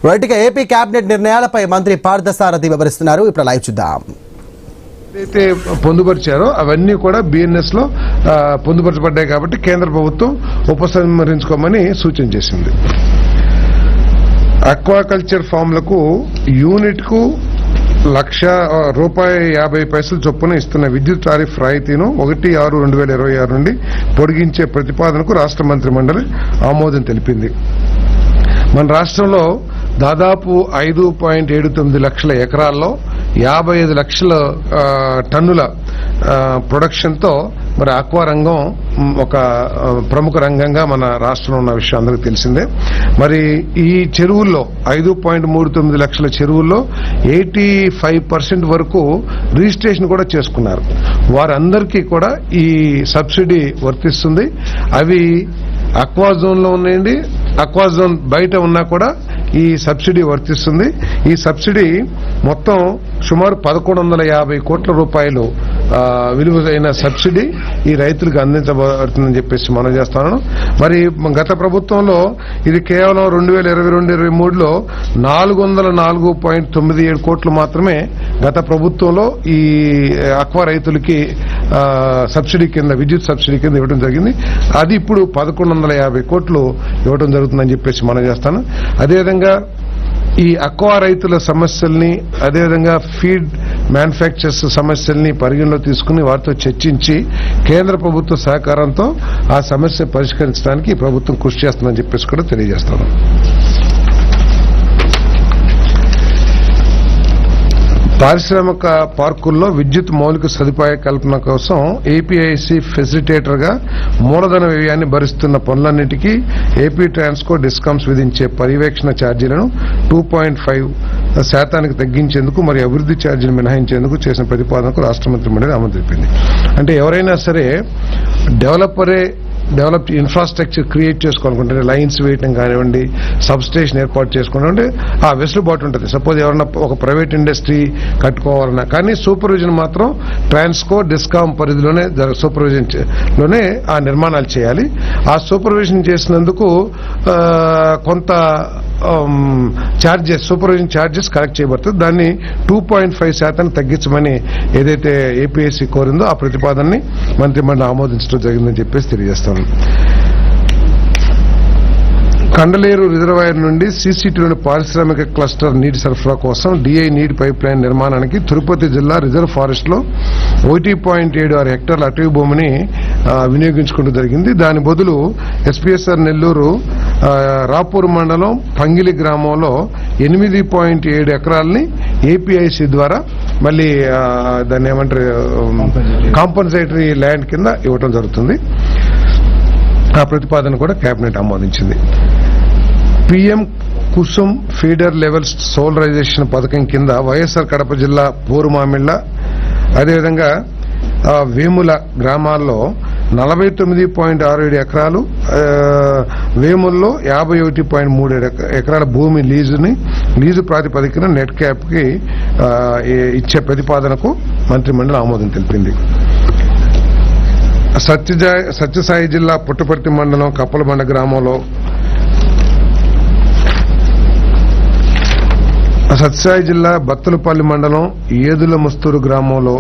రైట్గా AP cabinet నిర్ణయాలపై మంత్రి పార్థసారథి వివరిస్తున్నారు. ఇప్పుడు లైవ్ చూద్దాం. ఏదైతే పొందుపరిచారో అవన్నీ కూడా బిఎన్ఎస్ లో పొందుపరచబడ్డాయి కాబట్టి కేంద్ర ప్రభుత్వం ఉపసంహరించుకోమని సూచన చేసింది. అక్వాకల్చర్ ఫామ్లకు యూనిట్ కు ₹1,50 చొప్పున ఇస్తున్న విద్యుత్ టారిఫ్ రాయితీను 1/6/2026 నుండి పొడిగించే ప్రతిపాదనకు రాష్ట్ర మంత్రి మండలి ఆమోదం తెలిపింది. మన రాష్ట్రంలో దాదాపు 5.79 లక్షల ఎకరాల్లో 55 లక్షల టన్నుల ప్రొడక్షన్తో మరి ఆక్వా రంగం ఒక ప్రముఖ రంగంగా మన రాష్ట్రంలో ఉన్న విషయం అందరికీ తెలిసిందే. మరి ఈ చెరువుల్లో 5.39 లక్షల చెరువుల్లో 85% వరకు రిజిస్ట్రేషన్ కూడా చేసుకున్నారు. వారందరికీ కూడా ఈ సబ్సిడీ వర్తిస్తుంది. అవి అక్వా జోన్ లో ఉన్నాయండి, అక్వా జోన్ బయట ఉన్నా కూడా ఈ సబ్సిడీ వర్తిస్తుంది. ఈ సబ్సిడీ మొత్తం సుమారు 1,150 కోట్ల రూపాయలు విలువైన సబ్సిడీ ఈ రైతులకు అందించబడుతుందని చెప్పేసి మనం చేస్తున్నాను. మరి గత ప్రభుత్వంలో ఇది కేవలం 2022-23లో 404.97 కోట్లు మాత్రమే గత ప్రభుత్వంలో ఈ అక్వా రైతులకి సబ్సిడీ కింద, విద్యుత్ సబ్సిడీ కింద ఇవ్వడం జరిగింది. అది ఇప్పుడు 1,150 కోట్లు ఇవ్వడం జరుగుతుందని చెప్పేసి మనం చేస్తాను. అదేవిధంగా ఈ అక్వా రైతుల సమస్యల్ని, అదేవిధంగా ఫీడ్ మ్యానుఫ్యాక్చర్స్ సమస్యల్ని పరిగణలో తీసుకుని వారితో చర్చించి కేంద్ర ప్రభుత్వ సహకారంతో ఆ సమస్య పరిష్కరించడానికి ఈ ప్రభుత్వం కృషి చేస్తుందని చెప్పేసి కూడా తెలియజేస్తాను. పారిశ్రామిక పార్కుల్లో విద్యుత్ మౌలిక సదుపాయ కల్పన కోసం ఏపీఐసి ఫెసిలిటేటర్ గా మూలధన వ్యయాన్ని భరిస్తున్న పనులన్నిటికీ ఏపీ ట్రాన్స్కో డిస్కామ్స్ విధించే పర్యవేక్షణ ఛార్జీలను 2.5% తగ్గించేందుకు మరియు అభివృద్ధి ఛార్జీలు మినహాయించేందుకు చేసిన ప్రతిపాదనకు రాష్ట్ర మంత్రి మండలి ఆమోదం తెలిపింది. అంటే ఎవరైనా సరే డెవలప్ ఇన్ఫ్రాస్ట్రక్చర్ క్రియేట్ చేసుకోవాలనుకుంటే లైన్స్ వేయటం కానివ్వండి, సబ్ స్టేషన్ ఏర్పాటు చేసుకోవాలంటే ఆ వెసులుబాటు ఉంటుంది. సపోజ్ ఎవరన్నా ఒక ప్రైవేట్ ఇండస్ట్రీ కట్టుకోవాలన్నా కానీ సూపర్విజన్ మాత్రం ట్రాన్స్కో డిస్కామ్ పరిధిలోనే సూపర్విజన్ లోనే ఆ నిర్మాణాలు చేయాలి. ఆ సూపర్విజన్ చేసినందుకు కొంత సూపర్విజన్ ఛార్జెస్ కలెక్ట్ చేయబడుతుంది. దాన్ని 2.5% తగ్గించమని ఏదైతే ఏపీఎస్సీ కోరిందో ఆ ప్రతిపాదనని మంత్రిమండలి ఆమోదించడం జరిగిందని చెప్పేసి తెలియజేస్తాను. కండలేరు రిజర్వాయర్ నుండి సీసీటీలోని పారిశ్రామిక క్లస్టర్ నీటి సరఫరా కోసం డిఐ నీటి పైప్ లైన్ నిర్మాణానికి తిరుపతి జిల్లా రిజర్వ్ ఫారెస్ట్ లో 1.76 హెక్టార్ల అటవీ భూమిని వినియోగించుకుంటూ జరిగింది. దాని బదులు ఎస్పీఎస్ఆర్ నెల్లూరు రాపూర్ మండలం పంగిలి గ్రామంలో 8.7 ఎకరాలని ఏపీఐసి ద్వారా మళ్ళీ దాన్ని ఏమంటారు కాంపన్సేటరీ ల్యాండ్ కింద ఇవ్వడం జరుగుతుంది. ఆ ప్రతిపాదన కూడా కేబినెట్ ఆమోదించింది. PM Kusum feeder levels solarization పథకం కింద వైఎస్ఆర్ కడప జిల్లా పోరుమామిళ్ల అదేవిధంగా వేముల గ్రామాల్లో 49.67 ఎకరాలు, వేముల్లో 51.37 ఎకరాల భూమి లీజు ప్రాతిపదికన నెట్ క్యాప్ కి ఇచ్చే ప్రతిపాదనకు మంత్రిమండలి ఆమోదం తెలిపింది. సత్యసాయి జిల్లా పుట్టపర్తి మండలం కప్పలబండ గ్రామంలో సత్యసాయి జిల్లా బత్తలపల్లి మండలం ఏదుల ముస్తూరు గ్రామంలో